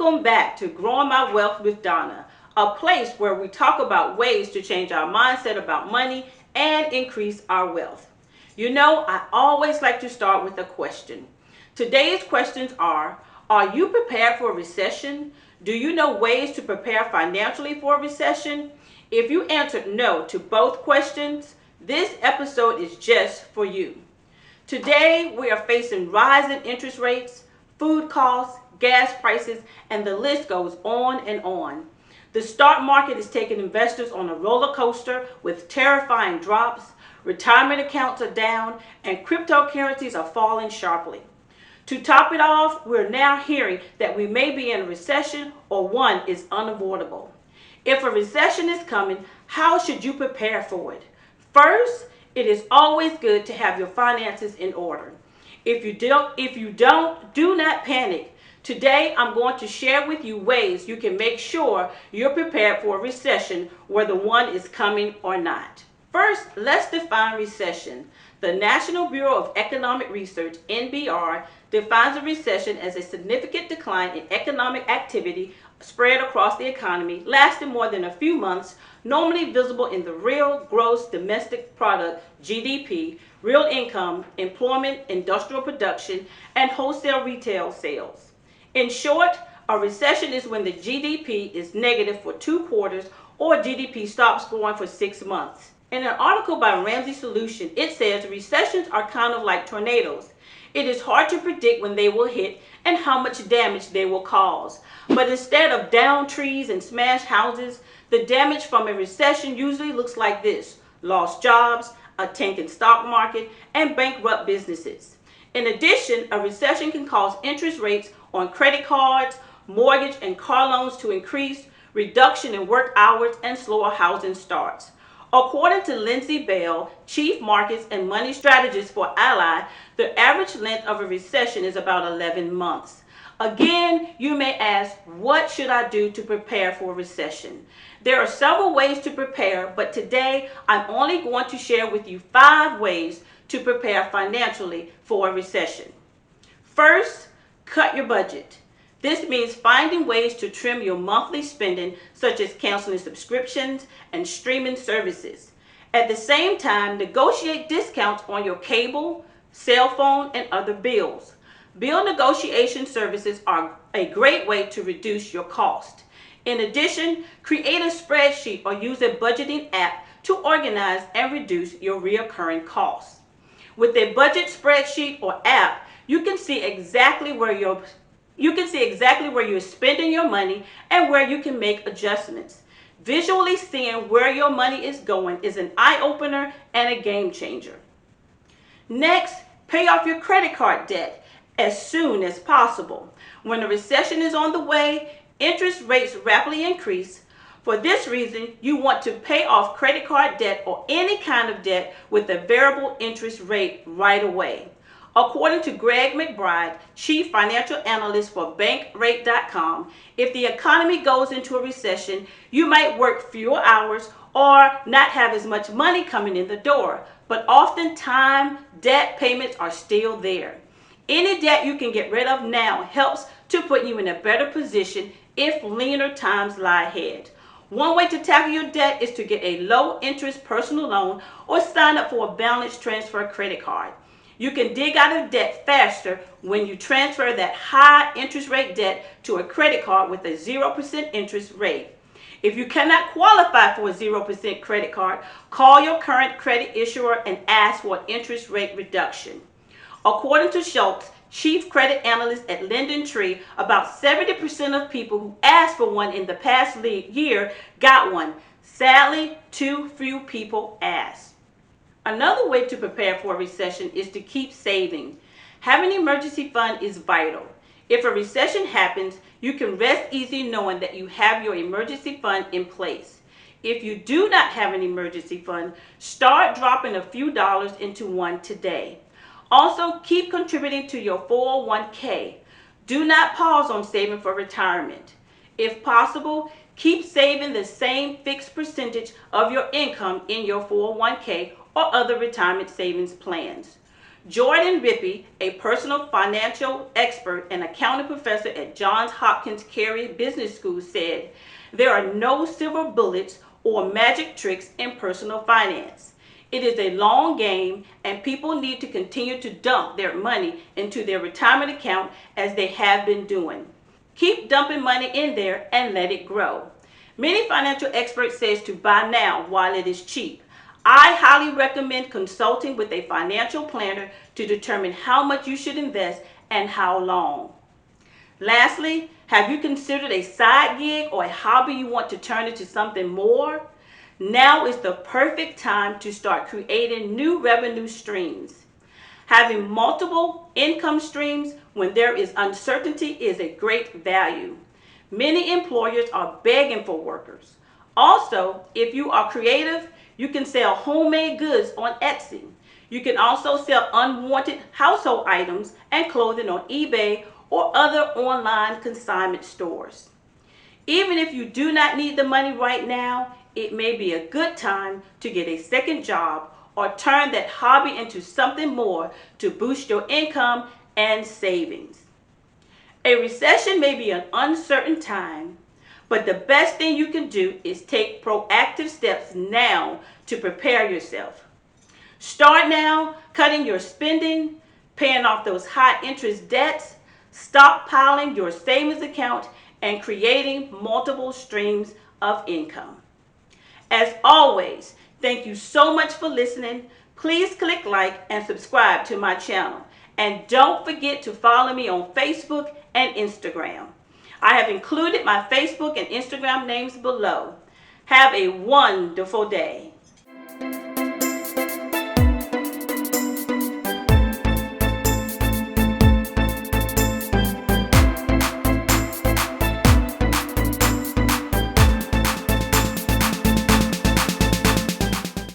Welcome back to Growing My Wealth with Donna, a place where we talk about ways to change our mindset about money and increase our wealth. You know, I always like to start with a question. Today's questions are you prepared for a recession? Do you know ways to prepare financially for a recession? If you answered no to both questions, this episode is just for you. Today, we are facing rising interest rates, food costs, gas prices, and the list goes on and on. The stock market is taking investors on a roller coaster with terrifying drops, retirement accounts are down, and cryptocurrencies are falling sharply. To top it off, we're now hearing that we may be in a recession or one is unavoidable. If a recession is coming, how should you prepare for it? First, it is always good to have your finances in order. If you don't, do not panic. Today, I'm going to share with you ways you can make sure you're prepared for a recession, whether one is coming or not. First, let's define recession. The National Bureau of Economic Research, NBR, defines a recession as a significant decline in economic activity spread across the economy, lasting more than a few months, normally visible in the real gross domestic product, GDP, real income, employment, industrial production, and wholesale retail sales. In short, a recession is when the GDP is negative for 2 quarters or GDP stops growing for 6 months. In an article by Ramsey Solution, it says recessions are kind of like tornadoes. It is hard to predict when they will hit and how much damage they will cause. But instead of downed trees and smashed houses, the damage from a recession usually looks like this: lost jobs, a tanking stock market, and bankrupt businesses. In addition, a recession can cause interest rates on credit cards, mortgage, and car loans to increase, reduction in work hours, and slower housing starts. According to Lindsay Bell, Chief Markets and Money Strategist for Ally, the average length of a recession is about 11 months. Again, you may ask, what should I do to prepare for a recession? There are several ways to prepare, but today I'm only going to share with you 5 ways to prepare financially for a recession. First, cut your budget. This means finding ways to trim your monthly spending, such as canceling subscriptions and streaming services. At the same time, negotiate discounts on your cable, cell phone, and other bills. Bill negotiation services are a great way to reduce your cost. In addition, create a spreadsheet or use a budgeting app to organize and reduce your recurring costs. With a budget spreadsheet or app, you can see exactly where you're spending your money and where you can make adjustments. Visually seeing where your money is going is an eye-opener and a game changer. Next, pay off your credit card debt as soon as possible. When a recession is on the way, interest rates rapidly increase. For this reason, you want to pay off credit card debt or any kind of debt with a variable interest rate right away. According to Greg McBride, Chief Financial Analyst for Bankrate.com, if the economy goes into a recession, you might work fewer hours or not have as much money coming in the door, but oftentimes debt payments are still there. Any debt you can get rid of now helps to put you in a better position if leaner times lie ahead. One way to tackle your debt is to get a low-interest personal loan or sign up for a balance transfer credit card. You can dig out of debt faster when you transfer that high interest rate debt to a credit card with a 0% interest rate. If you cannot qualify for a 0% credit card, call your current credit issuer and ask for an interest rate reduction. According to Schultz, Chief Credit Analyst at LendingTree, about 70% of people who asked for one in the past year got one. Sadly, too few people asked. Another way to prepare for a recession is to keep saving. Having an emergency fund is vital. If a recession happens, you can rest easy knowing that you have your emergency fund in place. If you do not have an emergency fund, start dropping a few dollars into one today. Also, keep contributing to your 401k. Do not pause on saving for retirement. If possible, keep saving the same fixed percentage of your income in your 401k or other retirement savings plans. Jordan Rippey, a personal financial expert and accounting professor at Johns Hopkins Carey Business School, said, "There are no silver bullets or magic tricks in personal finance. It is a long game, and people need to continue to dump their money into their retirement account as they have been doing. Keep dumping money in there and let it grow." Many financial experts say to buy now while it is cheap. I highly recommend consulting with a financial planner to determine how much you should invest and how long. Lastly, have you considered a side gig or a hobby you want to turn into something more? Now is the perfect time to start creating new revenue streams. Having multiple income streams when there is uncertainty is a great value. Many employers are begging for workers. Also, if you are creative, you can sell homemade goods on Etsy. You can also sell unwanted household items and clothing on eBay or other online consignment stores. Even if you do not need the money right now, it may be a good time to get a second job or turn that hobby into something more to boost your income and savings. A recession may be an uncertain time, but the best thing you can do is take proactive steps now to prepare yourself. Start now cutting your spending, paying off those high interest debts, stockpiling your savings account, and creating multiple streams of income. As always, thank you so much for listening. Please click like and subscribe to my channel. And don't forget to follow me on Facebook and Instagram. I have included my Facebook and Instagram names below. Have a wonderful day.